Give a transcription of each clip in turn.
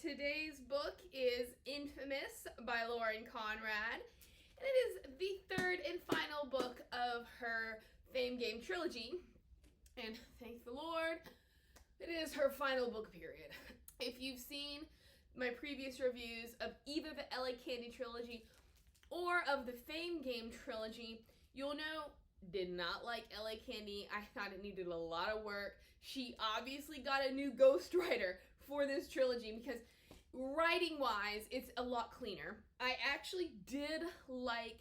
Today's book is Infamous by Lauren Conrad, and it is the third and final book of her Fame Game trilogy. And thank the Lord, it is her final book period. If you've seen my previous reviews of either the LA Candy trilogy or of the Fame Game trilogy, you'll know did not like LA Candy. I thought it needed a lot of work. She obviously got a new ghostwriter for this trilogy because writing wise, it's a lot cleaner. I actually did like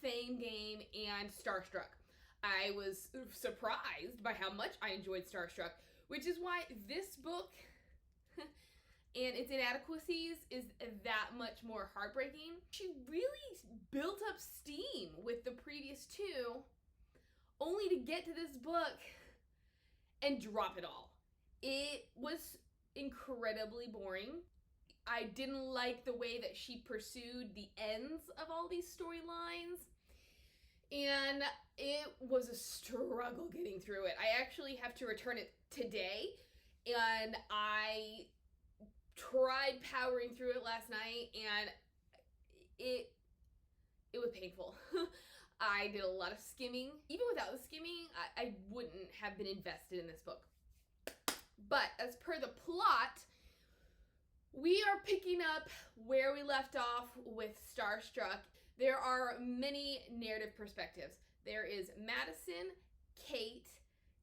Fame Game and Starstruck. I was surprised by how much I enjoyed Starstruck, which is why this book and its inadequacies is that much more heartbreaking. She really built up steam with the previous two, only to get to this book and drop it all. It was incredibly boring. I didn't like the way that she pursued the ends of all these storylines, and it was a struggle getting through it. I actually have to return it today, and I tried powering through it last night, and it was painful. I did a lot of skimming. Even without the skimming, I wouldn't have been invested in this book. But as per the plot, we are picking up where we left off with Starstruck. There are many narrative perspectives. There is Madison, Kate,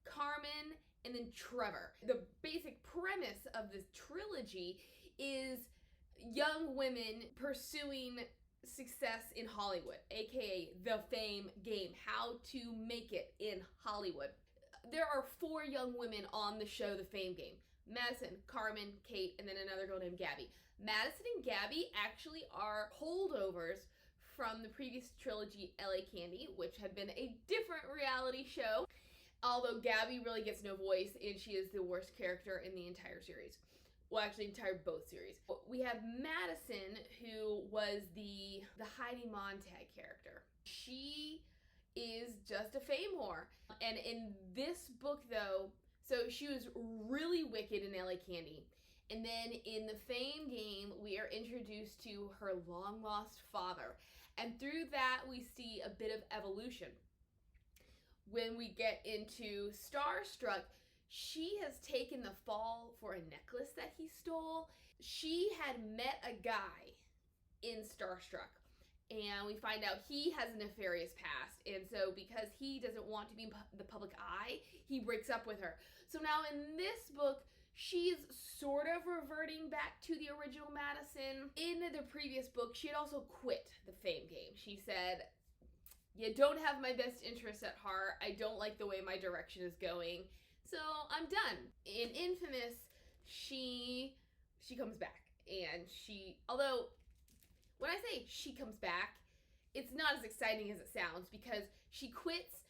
Carmen, and then Trevor. The basic premise of this trilogy is young women pursuing success in Hollywood, aka the Fame Game, how to make it in Hollywood. There are 4 young women on the show The Fame Game: Madison, Carmen, Kate, and then another girl named Gaby. Madison and Gaby actually are holdovers from the previous trilogy LA Candy, which had been a different reality show, although Gaby really gets no voice and she is the worst character in the entire series. Well, actually, entire both series. We have Madison, who was the Heidi Montag character. She is just a fame whore. And in this book, though, so she was really wicked in LA Candy. And then in the Fame Game, we are introduced to her long-lost father. And through that, we see a bit of evolution. When we get into Starstruck, she has taken the fall for a necklace that he stole. She had met a guy in Starstruck, and we find out he has a nefarious past, and so because he doesn't want to be in the public eye, he breaks up with her. So now in this book, she's sort of reverting back to the original Madison. In the previous book, she had also quit the Fame Game. She said, "You don't have my best interests at heart. I don't like the way my direction is going. So I'm done." In Infamous, she comes back, and although when I say she comes back, it's not as exciting as it sounds, because she quits.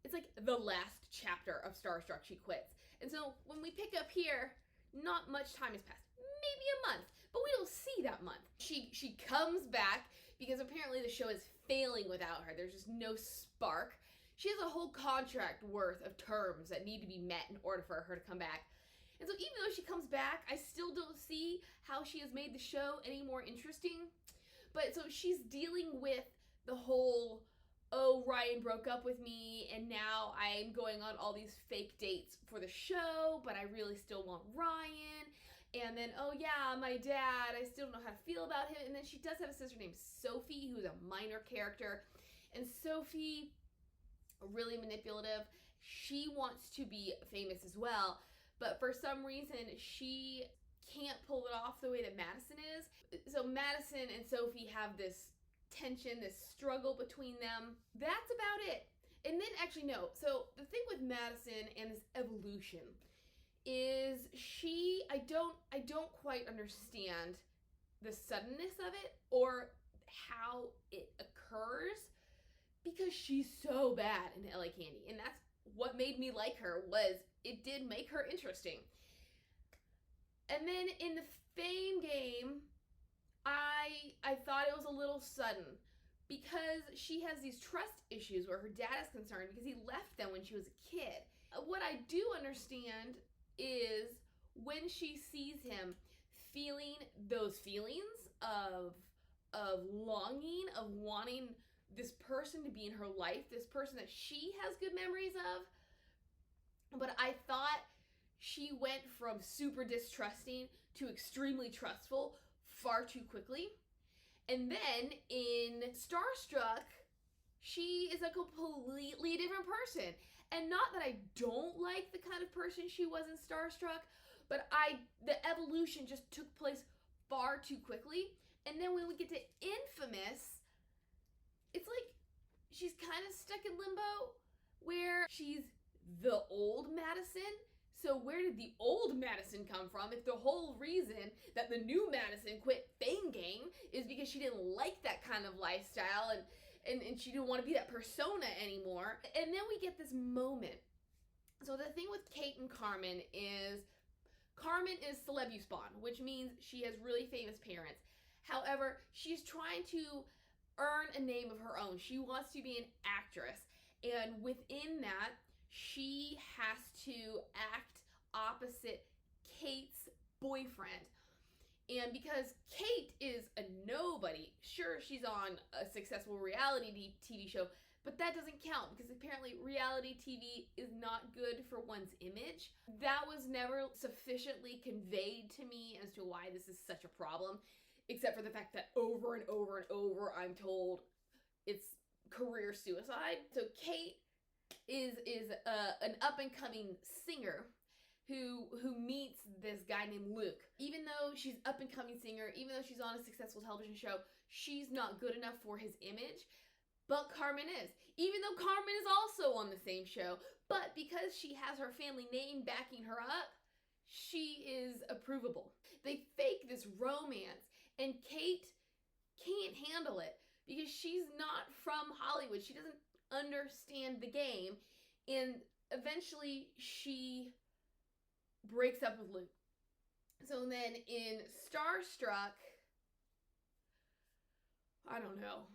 It's like the last chapter of Starstruck, she quits. And so when we pick up here, not much time has passed. Maybe a month, but we don't see that month. She comes back because apparently the show is failing without her. There's just no spark. She has a whole contract worth of terms that need to be met in order for her to come back. And so even though she comes back, I still don't see how she has made the show any more interesting. But so she's dealing with the whole, oh, Ryan broke up with me, and now I'm going on all these fake dates for the show, but I really still want Ryan. And then, oh yeah, my dad, I still don't know how to feel about him. And then she does have a sister named Sophie, who's a minor character. And Sophie, really manipulative. She wants to be famous as well, but for some reason she can't pull it off the way that Madison is. So Madison and Sophie have this tension, this struggle between them. That's about it. And then actually no. So the thing with Madison and this evolution is I don't quite understand the suddenness of it or how it occurs, because she's so bad in LA Candy. And that's what made me like her, was it did make her interesting. And then in the Fame Game, I thought it was a little sudden, because she has these trust issues where her dad is concerned because he left them when she was a kid. What I do understand is when she sees him feeling those feelings of longing, of wanting this person to be in her life, this person that she has good memories of. But I thought she went from super distrusting to extremely trustful far too quickly. And then in Starstruck, she is a completely different person. And not that I don't like the kind of person she was in Starstruck, but the evolution just took place far too quickly. And then when we get to Infamous, it's like she's kind of stuck in limbo where she's the old Madison. So where did the old Madison come from if the whole reason that the new Madison quit Fame Game is because she didn't like that kind of lifestyle and she didn't want to be that persona anymore? And then we get this moment. So the thing with Kate and Carmen is celebuspawn, which means she has really famous parents. However, she's trying to earn a name of her own. She wants to be an actress. And within that, she has to act opposite Kate's boyfriend. And because Kate is a nobody, sure, she's on a successful reality TV show, but that doesn't count because apparently reality TV is not good for one's image. That was never sufficiently conveyed to me as to why this is such a problem, except for the fact that over and over and over I'm told it's career suicide. So Kate is an up-and-coming singer who meets this guy named Luke. Even though she's up-and-coming singer, even though she's on a successful television show, she's not good enough for his image. But Carmen is. Even though Carmen is also on the same show, but because she has her family name backing her up, she is approvable. They fake this romance, and Kate can't handle it because she's not from Hollywood. She doesn't understand the game, and eventually she breaks up with Luke. So then in Starstruck, I don't know.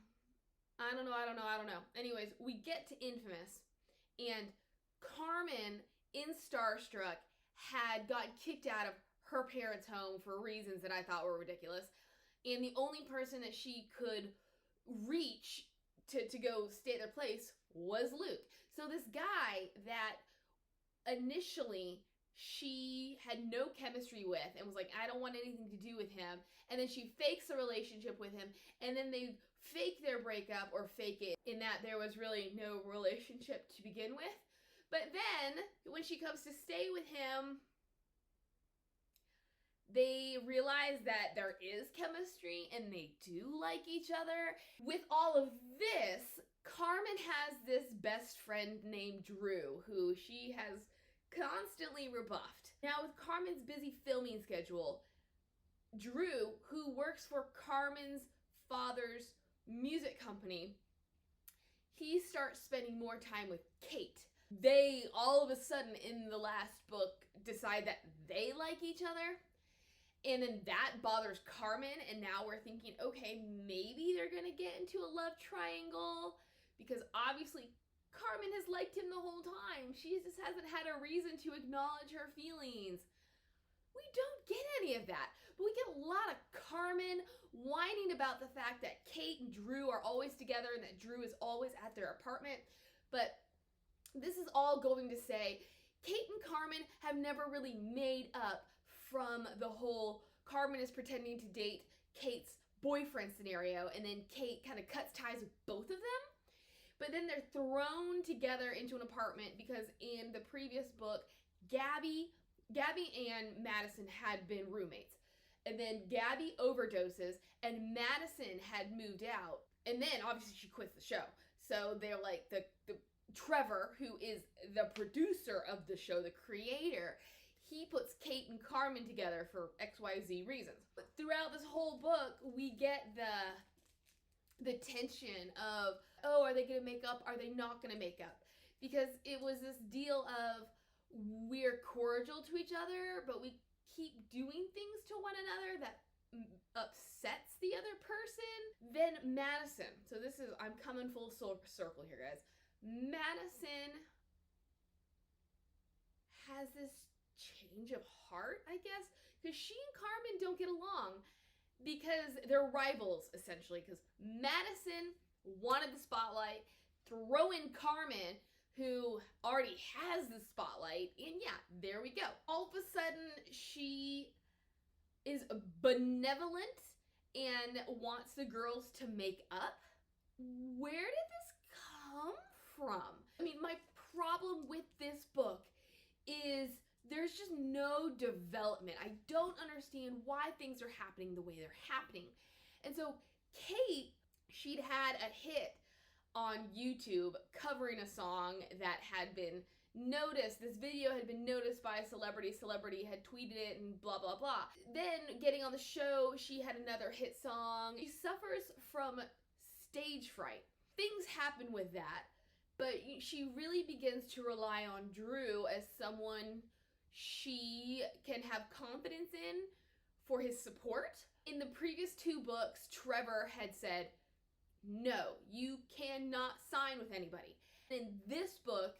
Anyways, we get to Infamous, and Carmen in Starstruck had gotten kicked out of her parents' home for reasons that I thought were ridiculous. And the only person that she could reach to go stay at their place was Luke. So this guy that initially she had no chemistry with and was like, I don't want anything to do with him. And then she fakes a relationship with him, and then they fake their breakup, or fake it in that there was really no relationship to begin with. But then when she comes to stay with him, they realize that there is chemistry and they do like each other. With all of this, Carmen has this best friend named Drew, who she has constantly rebuffed. Now, with Carmen's busy filming schedule, Drew, who works for Carmen's father's music company, he starts spending more time with Kate. They all of a sudden in the last book decide that they like each other, and then that bothers Carmen, and now we're thinking, okay, maybe they're gonna get into a love triangle, because obviously Carmen has liked him the whole time. She just hasn't had a reason to acknowledge her feelings. We don't get any of that, but we get a lot of Carmen whining about the fact that Kate and Drew are always together and that Drew is always at their apartment. But this is all going to say Kate and Carmen have never really made up from the whole Carmen is pretending to date Kate's boyfriend scenario, and then Kate kind of cuts ties with both of them. But then they're thrown together into an apartment because in the previous book, Gaby and Madison had been roommates. And then Gaby overdoses and Madison had moved out. And then obviously she quits the show. So they're like the Trevor, who is the producer of the show, the creator, he puts Kate and Carmen together for XYZ reasons. But throughout this whole book, we get the tension of, oh, are they going to make up? Are they not going to make up? Because it was this deal of we're cordial to each other, but we keep doing things to one another that upsets the other person. Then Madison. So this is, I'm coming full circle here, guys. Madison has this change of heart, I guess, because she and Carmen don't get along because they're rivals, essentially, because Madison wanted the spotlight, throw in Carmen, who already has the spotlight, and yeah, there we go. All of a sudden, she is benevolent and wants the girls to make up. Where did this come from? I mean, my problem with this book is there's just no development. I don't understand why things are happening the way they're happening. And so Kate, she'd had a hit on YouTube covering a song that had been noticed. This video had been noticed by a celebrity. Celebrity had tweeted it and blah, blah, blah. Then getting on the show, she had another hit song. She suffers from stage fright. Things happen with that, but she really begins to rely on Drew as someone she can have confidence in for his support. In the previous 2 books, Trevor had said, no, you cannot sign with anybody. In this book,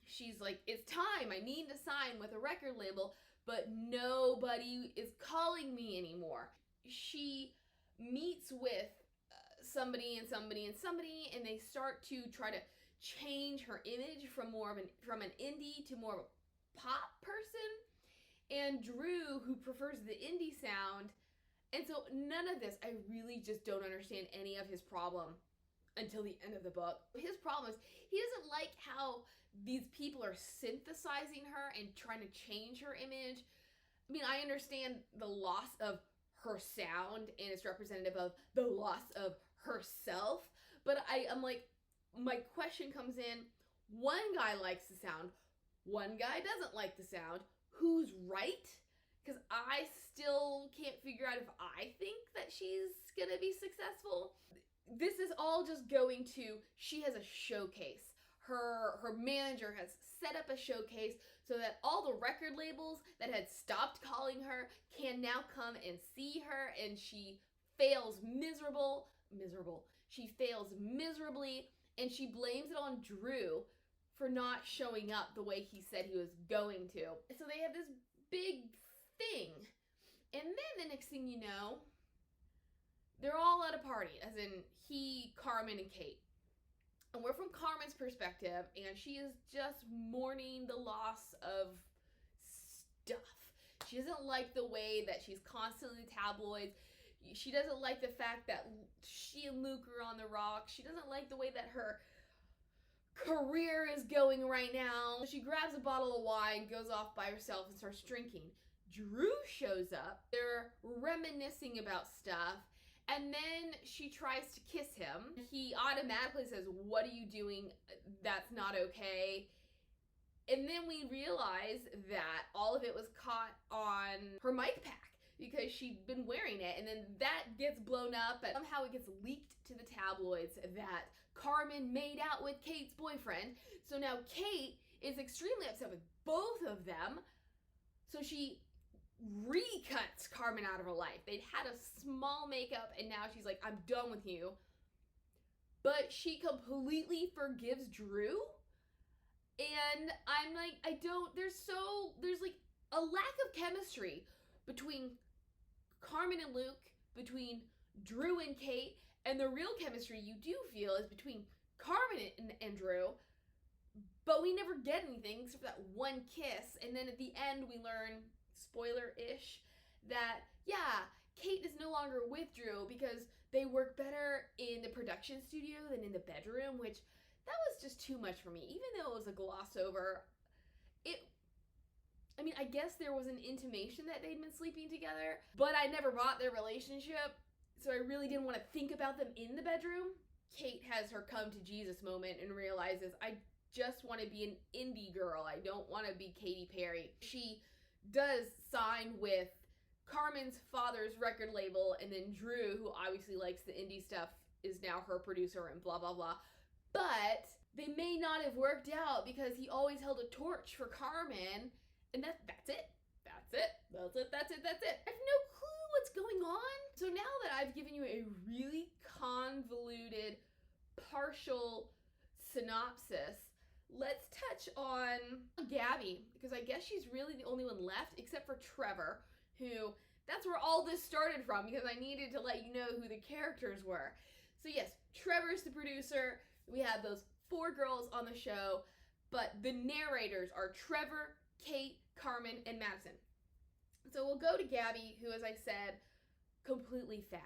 she's like, it's time, I need to sign with a record label, but nobody is calling me anymore. She meets with somebody and somebody and somebody, and they start to try to change her image from an indie to more of a pop person. And Drew, who prefers the indie sound, and so none of this, I really just don't understand any of his problem until the end of the book. His problem is he doesn't like how these people are synthesizing her and trying to change her image. I mean, I understand the loss of her sound and it's representative of the loss of herself, but I'm like, my question comes in, one guy likes the sound, one guy doesn't like the sound. Who's right? Because I still can't figure out if I think that she's gonna be successful. This is all just going to, she has a showcase. Her manager has set up a showcase so that all the record labels that had stopped calling her can now come and see her, and she fails She fails miserably, and she blames it on Drew for not showing up the way he said he was going to. So they have this big thing. And then the next thing you know, they're all at a party, as in he, Carmen, and Kate. And we're from Carmen's perspective, and she is just mourning the loss of stuff. She doesn't like the way that she's constantly in the tabloids. She doesn't like the fact that she and Luke are on the rocks. She doesn't like the way that her career is going right now. She grabs a bottle of wine, goes off by herself, and starts drinking. Drew shows up. They're reminiscing about stuff. And then she tries to kiss him. He automatically says, what are you doing? That's not okay. And then we realize that all of it was caught on her mic pack because she'd been wearing it. And then that gets blown up, and somehow it gets leaked to the tabloids that Carmen made out with Kate's boyfriend. So now Kate is extremely upset with both of them. So she recuts Carmen out of her life. They'd had a small makeup, and now she's like, I'm done with you. But she completely forgives Drew. And I'm like, there's like a lack of chemistry between Carmen and Luke, between Drew and Kate, and the real chemistry you do feel is between Carmen and Drew, but we never get anything except for that one kiss. And then at the end we learn, spoiler-ish, that yeah, Kate is no longer with Drew because they work better in the production studio than in the bedroom, which that was just too much for me. Even though it was a gloss over, I guess there was an intimation that they'd been sleeping together, but I never bought their relationship, so I really didn't want to think about them in the bedroom. Kate has her come to Jesus moment and realizes, I just want to be an indie girl. I don't want to be Katy Perry. She does sign with Carmen's father's record label, and then Drew, who obviously likes the indie stuff, is now her producer and blah, blah, blah. But they may not have worked out because he always held a torch for Carmen, and that's it. I have no clue what's going on. So now that I've given you a really convoluted, partial synopsis, let's touch on Gaby, because I guess she's really the only one left, except for Trevor. who, that's where all this started from, because I needed to let you know who the characters were. So yes, Trevor's the producer. We have those 4 girls on the show, but the narrators are Trevor, Kate, Carmen, and Madison. So we'll go to Gaby, who, as I said, completely fat.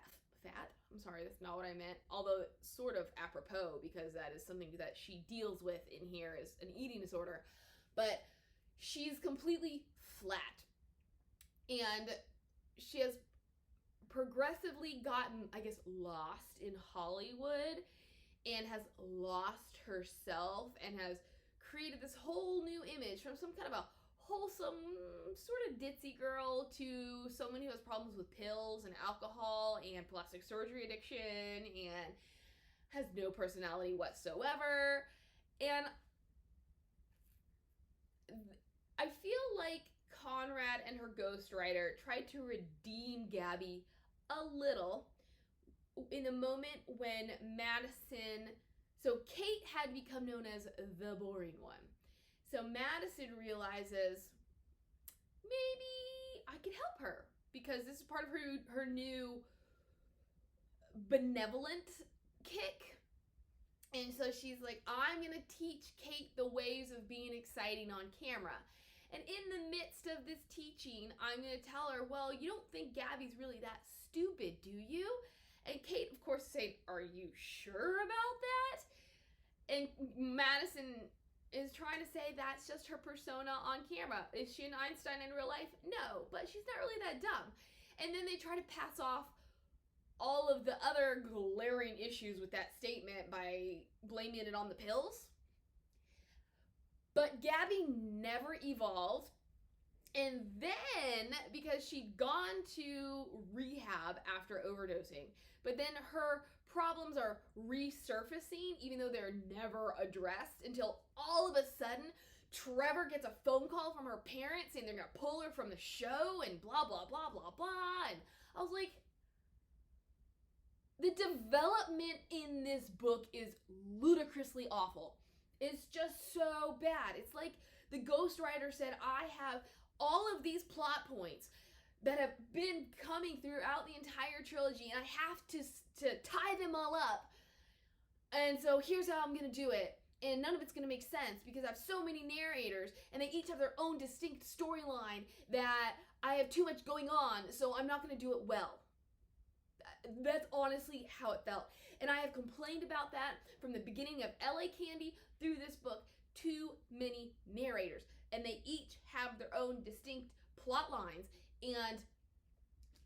I'm sorry, that's not what I meant. Although sort of apropos, because that is something that she deals with in here, is an eating disorder. But she's completely flat. And she has progressively gotten, I guess, lost in Hollywood and has lost herself and has created this whole new image from some kind of a wholesome, sort of ditzy girl to someone who has problems with pills and alcohol and plastic surgery addiction and has no personality whatsoever. And I feel like Conrad and her ghostwriter tried to redeem Gaby a little in a moment when Madison, so Kate had become known as the boring one. So Madison realizes, maybe I could help her, because this is part of her new benevolent kick. And so she's like, I'm going to teach Kate the ways of being exciting on camera. And in the midst of this teaching, I'm going to tell her, well, you don't think Gaby's really that stupid, do you? And Kate, of course, is saying, are you sure about that? And Madison is trying to say that's just her persona on camera. Is she an Einstein in real life? No, but she's not really that dumb. And then they try to pass off all of the other glaring issues with that statement by blaming it on the pills. But Gaby never evolved. And then, because she'd gone to rehab after overdosing, but then her problems are resurfacing, even though they're never addressed, until all of a sudden, Trevor gets a phone call from her parents saying they're going to pull her from the show and blah, blah, blah, blah, blah. And I was like, the development in this book is ludicrously awful. It's just so bad. It's like the ghostwriter said, I have all of these plot points that have been coming throughout the entire trilogy, and I have to tie them all up. And so here's how I'm going to do it. And none of it's going to make sense because I have so many narrators, and they each have their own distinct storyline that I have too much going on, so I'm not going to do it well. That's honestly how it felt. And I have complained about that from the beginning of LA Candy through this book. Too many narrators, and they each have their own distinct plot lines. And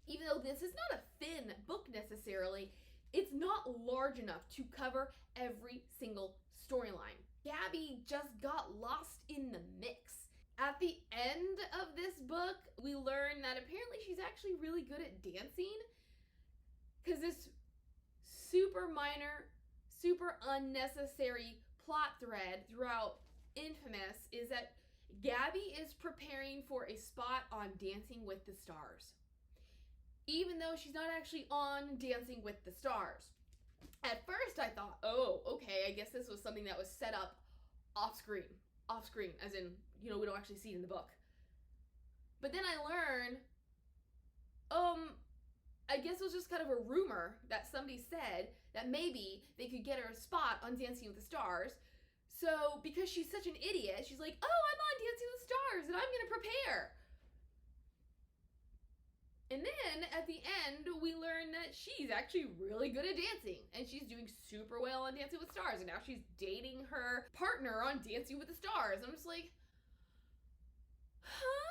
even though this is not a thin book necessarily, it's not large enough to cover every single storyline. Gaby just got lost in the mix. At the end of this book, we learn that apparently she's actually really good at dancing, because this super minor, super unnecessary plot thread throughout Infamous is that Gaby is preparing for a spot on Dancing with the Stars, even though she's not actually on Dancing with the Stars. At first I thought, oh, okay, I guess this was something that was set up off screen, as in, we don't actually see it in the book. But then I learned, I guess it was just kind of a rumor that somebody said that maybe they could get her a spot on Dancing with the Stars. So, because she's such an idiot, she's like, oh, I'm on Dancing with the Stars, and I'm going to prepare. And then, at the end, we learn that she's actually really good at dancing, and she's doing super well on Dancing with the Stars, and now she's dating her partner on Dancing with the Stars. I'm just like, huh?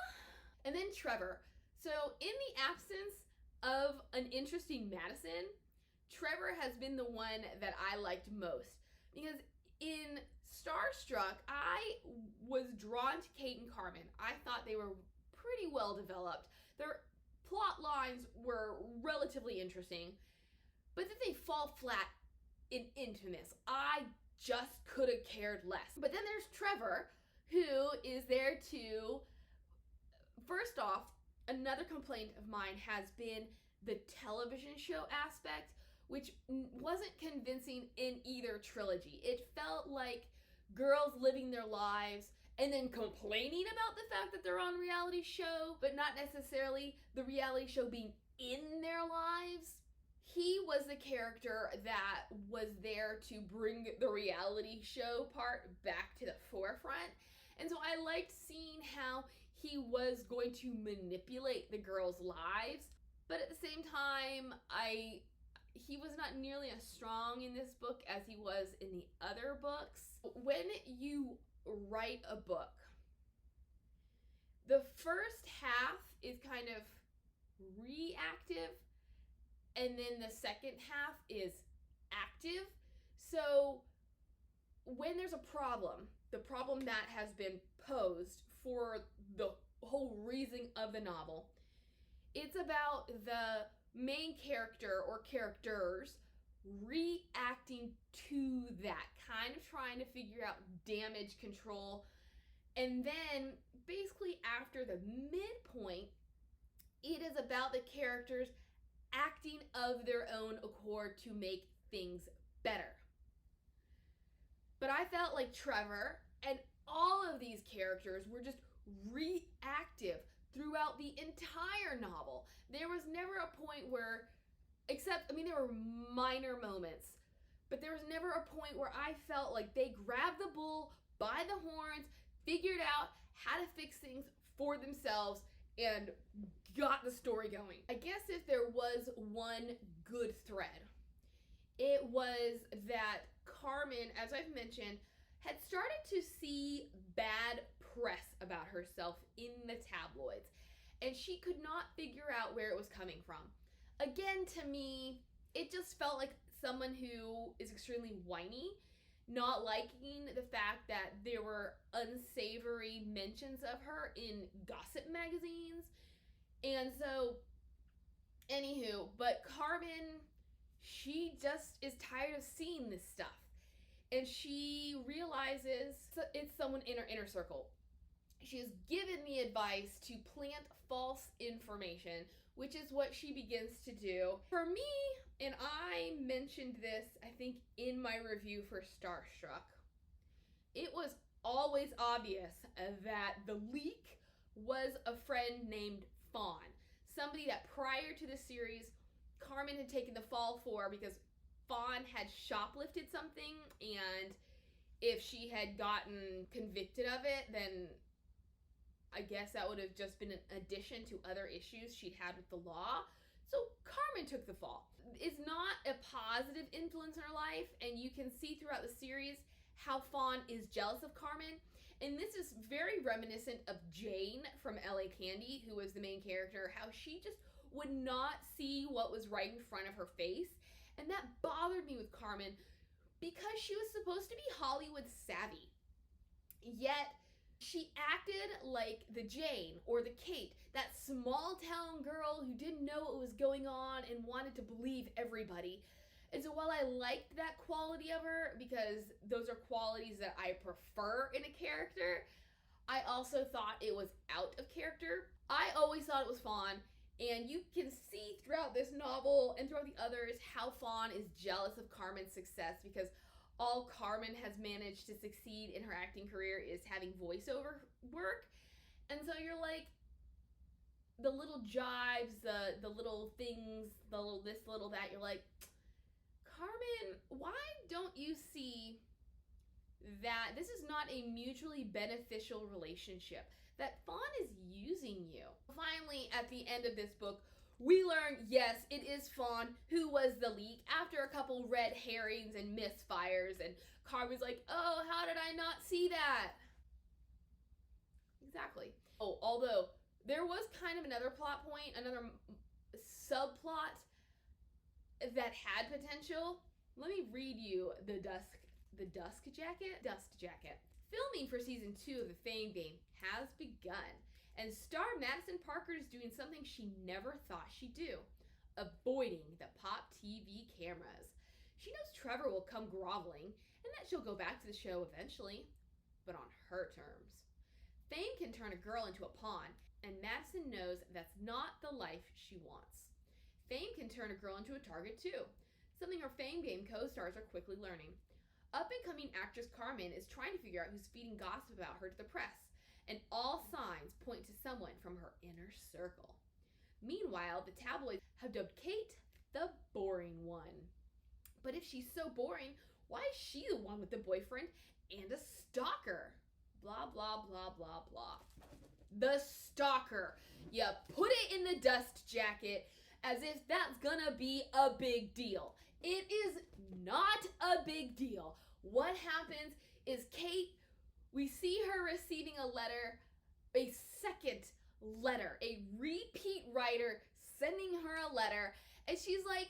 And then Trevor. So, in the absence of an interesting Madison, Trevor has been the one that I liked most, because in Starstruck, I was drawn to Kate and Carmen. I thought they were pretty well developed. Their plot lines were relatively interesting, but then they fall flat in Infamous. I just could have cared less. But then there's Trevor, who is there to, first off, another complaint of mine has been the television show aspect, which wasn't convincing in either trilogy. It felt like girls living their lives and then complaining about the fact that they're on a reality show, but not necessarily the reality show being in their lives. He was the character that was there to bring the reality show part back to the forefront. And so I liked seeing how he was going to manipulate the girls' lives, but at the same time, he was not nearly as strong in this book as he was in the other books. When you write a book, the first half is kind of reactive, and then the second half is active. So when there's a problem, the problem that has been posed for the whole reason of the novel, it's about the main character or characters reacting to that, kind of trying to figure out damage control. And then basically after the midpoint, it is about the characters acting of their own accord to make things better. But I felt like Trevor and all of these characters were just reactive throughout the entire novel. There was never a point where, there were minor moments, but there was never a point where I felt like they grabbed the bull by the horns, figured out how to fix things for themselves, and got the story going. I guess if there was one good thread, it was that Carmen, as I've mentioned, had started to see bad press about herself in the tabloids, and she could not figure out where it was coming from. Again, to me, it just felt like someone who is extremely whiny, not liking the fact that there were unsavory mentions of her in gossip magazines. And so, anywho, but Carmen, she just is tired of seeing this stuff. And she realizes it's someone in her inner circle. She has given the advice to plant false information, which is what she begins to do. For me, and I mentioned this, I think, in my review for Starstruck, it was always obvious that the leak was a friend named Fawn. Somebody that prior to the series, Carmen had taken the fall for because Fawn had shoplifted something, and if she had gotten convicted of it, then I guess that would have just been an addition to other issues she'd had with the law. So Carmen took the fall. It's not a positive influence in her life, and you can see throughout the series how Fawn is jealous of Carmen. And this is very reminiscent of Jane from LA Candy, who was the main character, how she just would not see what was right in front of her face. And that bothered me with Carmen because she was supposed to be Hollywood savvy. Yet she acted like the Jane or the Kate, that small town girl who didn't know what was going on and wanted to believe everybody. And so while I liked that quality of her, because those are qualities that I prefer in a character, I also thought it was out of character. I always thought it was Fawn, and you can see throughout this novel and throughout the others how Fawn is jealous of Carmen's success, because all Carmen has managed to succeed in her acting career is having voiceover work. And so you're like, the little jives, the little things, the little this, little that, you're like, Carmen, why don't you see that this is not a mutually beneficial relationship? That Fawn is using you. Finally, at the end of this book, we learn, yes, it is Fawn who was the leak after a couple red herrings and misfires, and Carmen's like, oh, how did I not see that? Exactly. Oh, although there was kind of another plot point, another subplot that had potential. Let me read you the Dust Jacket. Filming for season 2 of the Fame Game has begun, and star Madison Parker is doing something she never thought she'd do, avoiding the Pop TV cameras. She knows Trevor will come groveling, and that she'll go back to the show eventually, but on her terms. Fame can turn a girl into a pawn, and Madison knows that's not the life she wants. Fame can turn a girl into a target too, something her Fame Game co-stars are quickly learning. Up-and-coming actress Carmen is trying to figure out who's feeding gossip about her to the press, and all signs point to someone from her inner circle. Meanwhile, the tabloids have dubbed Kate the boring one. But if she's so boring, why is she the one with the boyfriend and a stalker? Blah, blah, blah, blah, blah. The stalker. You put it in the dust jacket as if that's gonna be a big deal. It is not a big deal. What happens is Kate, we see her receiving a letter, a second letter, a repeat writer sending her a letter, and she's like,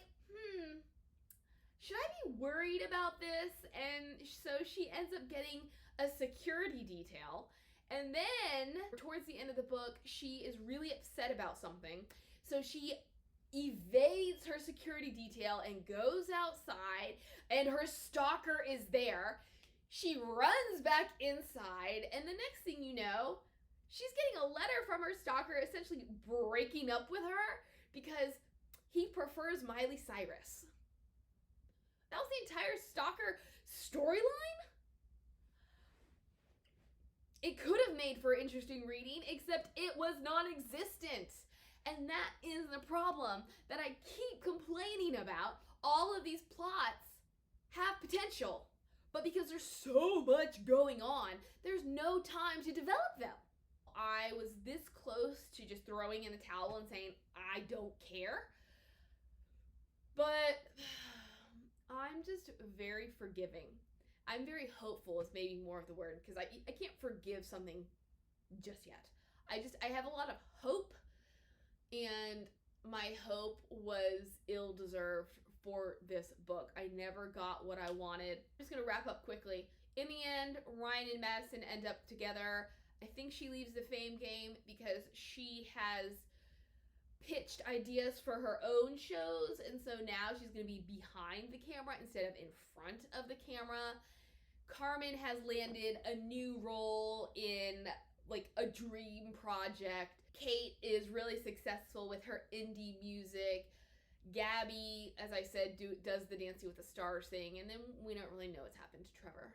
should I be worried about this? And so she ends up getting a security detail. And then towards the end of the book, she is really upset about something. So she evades her security detail and goes outside, and her stalker is there. She runs back inside, and the next thing you know, she's getting a letter from her stalker essentially breaking up with her because he prefers Miley Cyrus. That was the entire stalker storyline? It could have made for interesting reading, except it was non-existent. And that is the problem that I keep complaining about. All of these plots have potential, but because there's so much going on, there's no time to develop them. I was this close to just throwing in the towel and saying, I don't care. But I'm just very forgiving. I'm very hopeful is maybe more of the word, because I can't forgive something just yet. I have a lot of hope, and my hope was ill-deserved for this book. I never got what I wanted. I'm just gonna wrap up quickly. In the end, Ryan and Madison end up together. I think she leaves the Fame game because she has pitched ideas for her own shows, and so now she's going to be behind the camera instead of in front of the camera. Carmen has landed a new role in like a dream project. Kate is really successful with her indie music. Gaby, as I said, does the Dancing with the Stars thing, and then we don't really know what's happened to Trevor.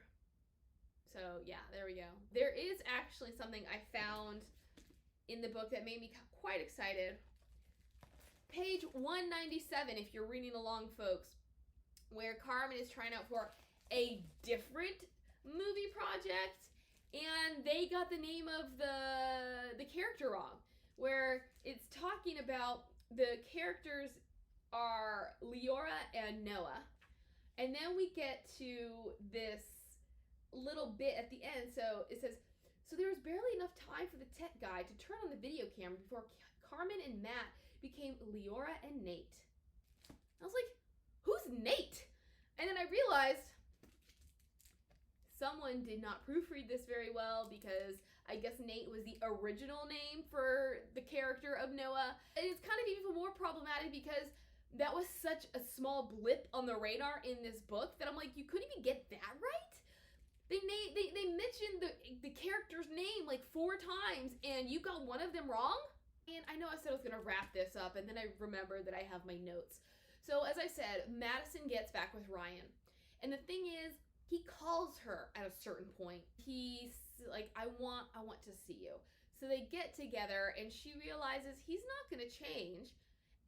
So yeah, there we go. There is actually something I found in the book that made me quite excited. Page 197, if you're reading along, folks, where Carmen is trying out for a different movie project, and they got the name of the character wrong, where it's talking about the characters are Leora and Noah, and then we get to this little bit at the end. So it says, so there was barely enough time for the tech guy to turn on the video camera before Carmen and Matt became Leora and Nate. I was like, who's Nate? And then I realized someone did not proofread this very well, because I guess Nate was the original name for the character of Noah. And it's kind of even more problematic because that was such a small blip on the radar in this book that I'm like, you couldn't even get that right? They mentioned the character's name like 4 times, and you got one of them wrong? And I know I said I was going to wrap this up, and then I remembered that I have my notes. So as I said, Madison gets back with Ryan. And the thing is, he calls her at a certain point. He's like, I want to see you. So they get together, and she realizes he's not going to change,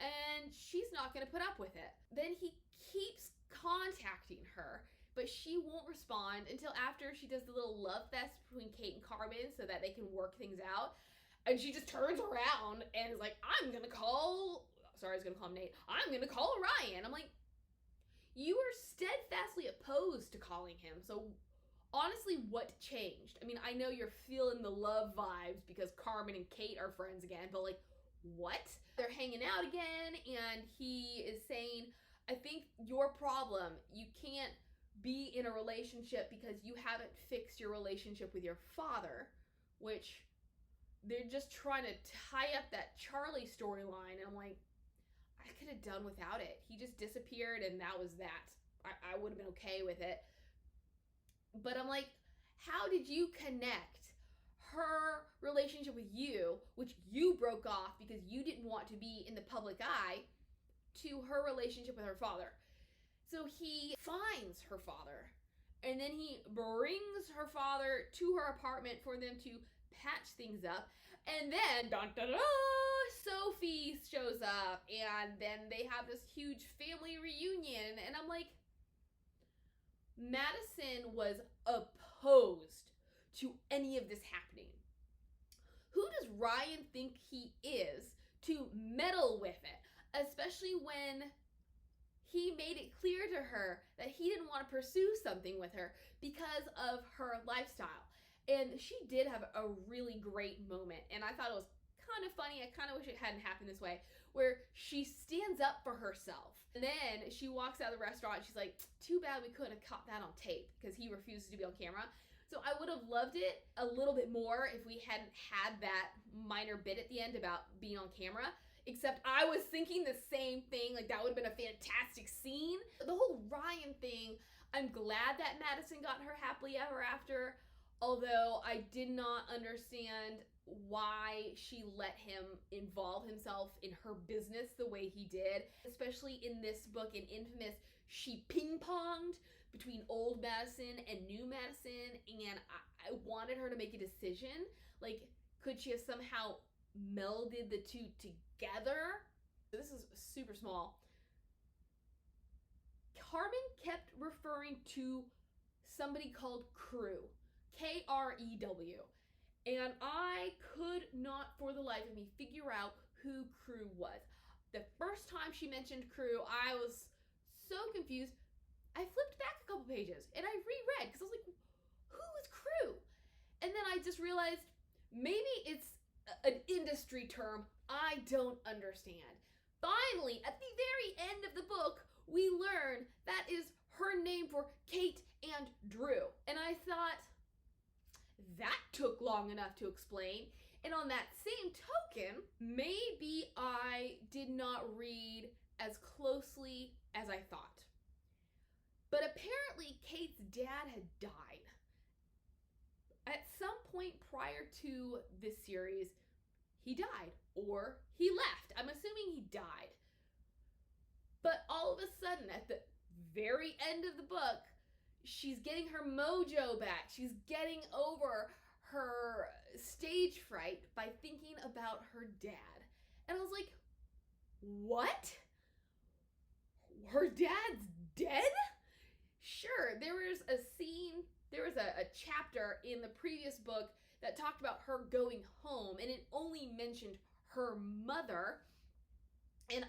and she's not going to put up with it. Then he keeps contacting her, but she won't respond until after she does the little love fest between Kate and Carmen so that they can work things out. And she just turns around and is like, I'm going to call him Nate. I'm going to call Ryan. I'm like, you are steadfastly opposed to calling him. So honestly, what changed? I mean, I know you're feeling the love vibes because Carmen and Kate are friends again, but like, what? They're hanging out again, and he is saying, I think your problem, you can't be in a relationship because you haven't fixed your relationship with your father, which they're just trying to tie up that Charlie storyline. And I'm like, I could have done without it. He just disappeared, and that was that. I would have been okay with it. But I'm like, how did you connect her relationship with you, which you broke off because you didn't want to be in the public eye, to her relationship with her father? So he finds her father, and then he brings her father to her apartment for them to patch things up. And then, dun, dun, dun, Sophie shows up, and then they have this huge family reunion. And I'm like, Madison was opposed to any of this happening. Who does Ryan think he is to meddle with it? Especially when he made it clear to her that he didn't want to pursue something with her because of her lifestyle. And she did have a really great moment, and I thought it was kind of funny. I kind of wish it hadn't happened this way, where she stands up for herself. And then she walks out of the restaurant, and she's like, too bad we couldn't have caught that on tape, because he refuses to be on camera. So I would have loved it a little bit more if we hadn't had that minor bit at the end about being on camera. Except I was thinking the same thing. Like, that would have been a fantastic scene. The whole Ryan thing, I'm glad that Madison got her happily ever after. Although I did not understand why she let him involve himself in her business the way he did. Especially in this book, in Infamous, she ping-ponged between old Madison and new Madison, and I wanted her to make a decision. Like, could she have somehow melded the two together? This is super small. Carmen kept referring to somebody called Crew. Krew. And I could not for the life of me figure out who Crew was. The first time she mentioned Crew, I was so confused. I flipped back a couple pages and I reread because I was like, who is Crew? And then I just realized maybe it's an industry term I don't understand. Finally, at the very end of the book, we learn that is her name for Kate and Drew. And I thought, that took long enough to explain. And on that same token, maybe I did not read as closely as I thought. But apparently Kate's dad had died. At some point prior to this series, he died, or he left. I'm assuming he died. But all of a sudden, at the very end of the book, she's getting her mojo back. She's getting over her stage fright by thinking about her dad. And I was like, what? Her dad's dead? Sure, there was a scene, there was a chapter in the previous book that talked about her going home, and it only mentioned her mother. And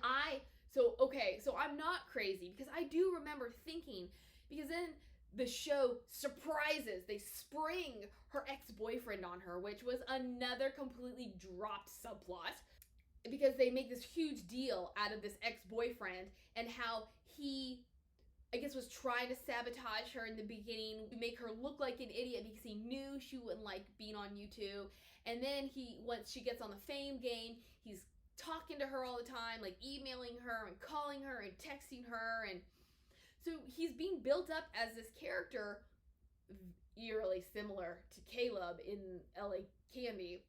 so I'm not crazy, because I do remember thinking, because then the show surprises, they spring her ex-boyfriend on her, which was another completely dropped subplot, because they make this huge deal out of this ex-boyfriend and how he, I guess, was trying to sabotage her in the beginning, make her look like an idiot because he knew she wouldn't like being on YouTube. And then once she gets on the fame game, he's talking to her all the time, like emailing her and calling her and texting her. And so he's being built up as this character eerily similar to Caleb in LA Candy,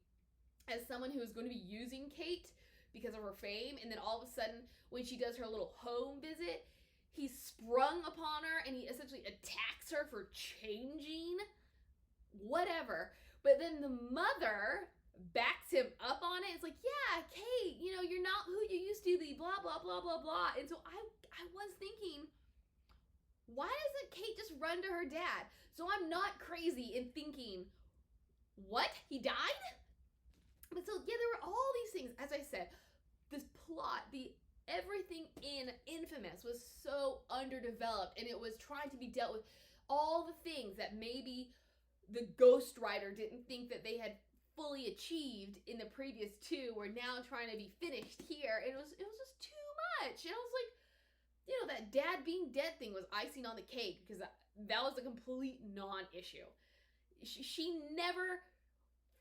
as someone who is going to be using Kate because of her fame. And then all of a sudden, when she does her little home visit, he's sprung upon her and he essentially attacks her for changing whatever. But then the mother backs him up on it. It's like, yeah, Kate, you're not who you used to be, blah, blah, blah, blah, blah. And so I was thinking, why doesn't Kate just run to her dad? So I'm not crazy in thinking, what? He died? But so, yeah, there were all these things. As I said, this plot, everything in Infamous was so underdeveloped, and it was trying to be dealt with all the things that maybe the ghostwriter didn't think that they had fully achieved in the previous two were now trying to be finished here. And it was just too much. And I was like, that dad being dead thing was icing on the cake, because that was a complete non-issue. She never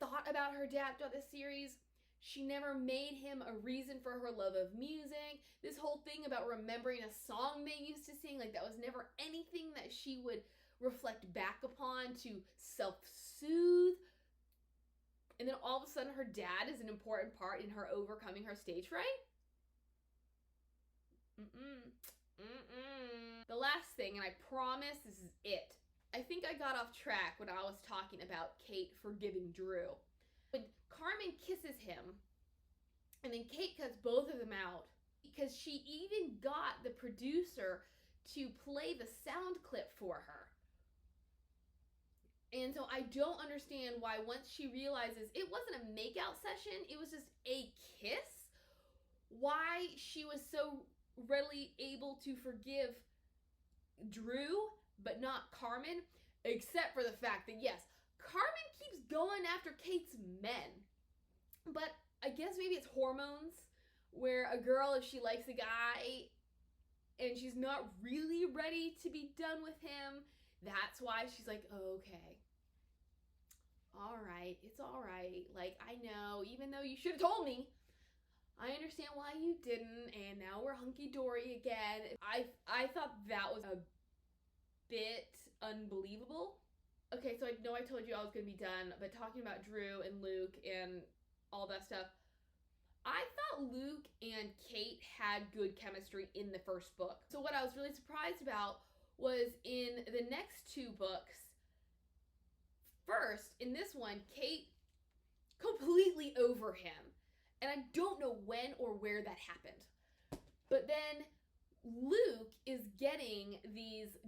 thought about her dad throughout this series. She never made him a reason for her love of music. This whole thing about remembering a song they used to sing, like, that was never anything that she would reflect back upon to self-soothe. And then all of a sudden her dad is an important part in her overcoming her stage fright? The last thing, and I promise this is it, I think I got off track when I was talking about Kate forgiving Drew. When Carmen kisses him, and then Kate cuts both of them out, because she even got the producer to play the sound clip for her. And so I don't understand why once she realizes it wasn't a makeout session, it was just a kiss, why she was so readily able to forgive Drew but not Carmen, except for the fact that, yes, Carmen keeps going after Kate's men. But I guess maybe it's hormones, where a girl, if she likes a guy and she's not really ready to be done with him, that's why she's like, oh, okay. All right, it's all right. Like, I know, even though you should have told me, I understand why you didn't, and now we're hunky-dory again. I thought that was a bit unbelievable. Okay, so I know I told you I was going to be done, but talking about Drew and Luke and all that stuff, I thought Luke and Kate had good chemistry in the first book. So what I was really surprised about was in the next two books. First, in this one, Kate completely over him. And I don't know when or where that happened. But then Luke is getting these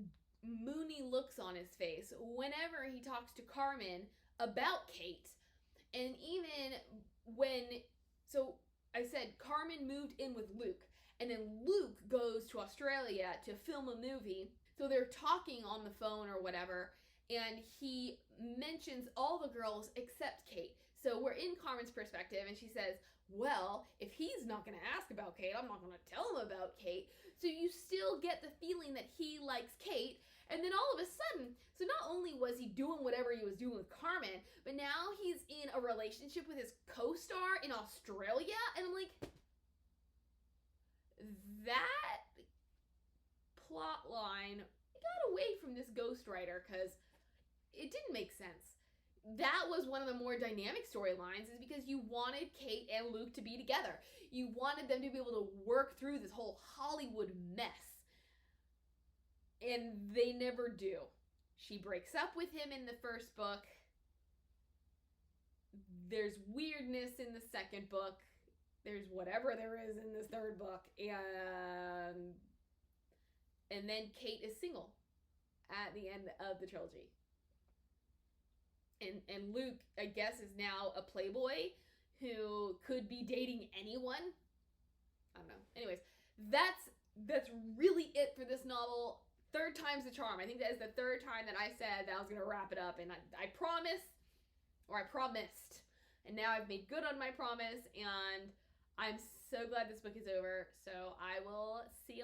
moony looks on his face whenever he talks to Carmen about Kate. And even when, so I said Carmen moved in with Luke, and then Luke goes to Australia to film a movie. So they're talking on the phone or whatever, and he mentions all the girls except Kate. So we're in Carmen's perspective, and she says, well, if he's not going to ask about Kate, I'm not going to tell him about Kate. So you still get the feeling that he likes Kate. And then all of a sudden, so not only was he doing whatever he was doing with Carmen, but now he's in a relationship with his co-star in Australia. And I'm like, that plot line got away from this ghostwriter because it didn't make sense. That was one of the more dynamic storylines, is because you wanted Kate and Luke to be together. You wanted them to be able to work through this whole Hollywood mess. And they never do. She breaks up with him in the first book. There's weirdness in the second book. There's whatever there is in this third book. And then Kate is single at the end of the trilogy. And Luke, I guess, is now a playboy who could be dating anyone. I don't know. Anyways, that's really it for this novel. Third time's the charm. I think that is the third time that I said that I was going to wrap it up. And I promised, or I promised. And now I've made good on my promise. And I'm so glad this book is over. So I will see you